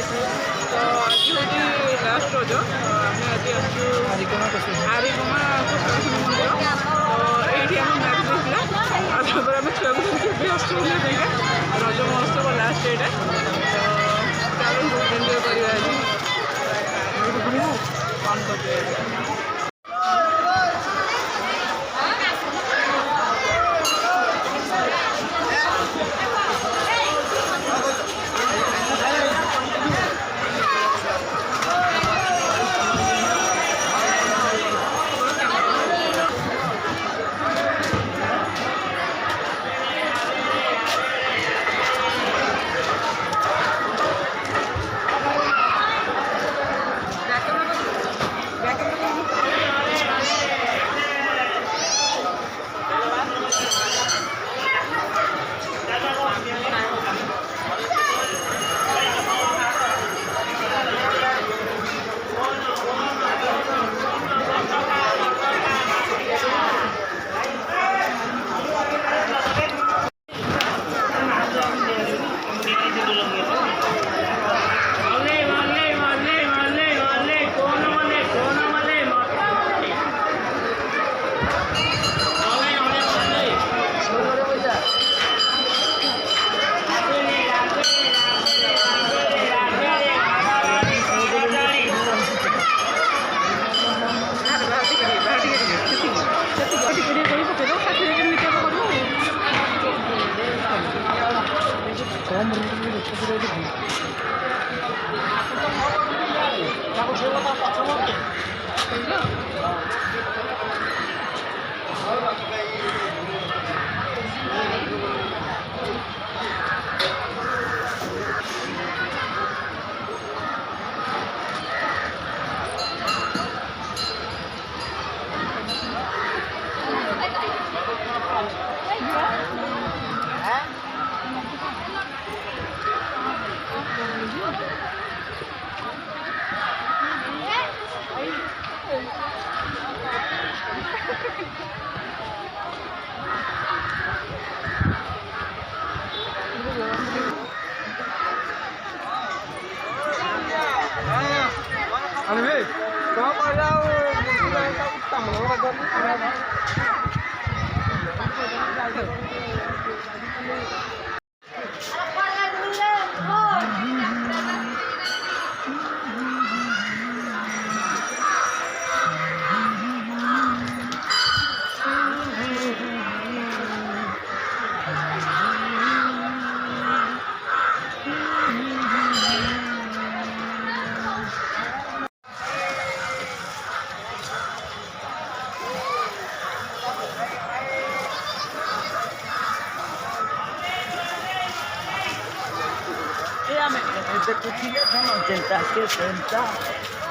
तो आज हूँ लास्ट रोज आम आज आसू आरिगमा कृष्ण मंदिर तो ये आम मैच देखला आम छुआ को भी आसू रज महोत्सव लास्ट एटा तो चलो एंजय करवा कौन कर Aneh, kau pada utang loh, Déjame, te cuchillas, no, 80, 70.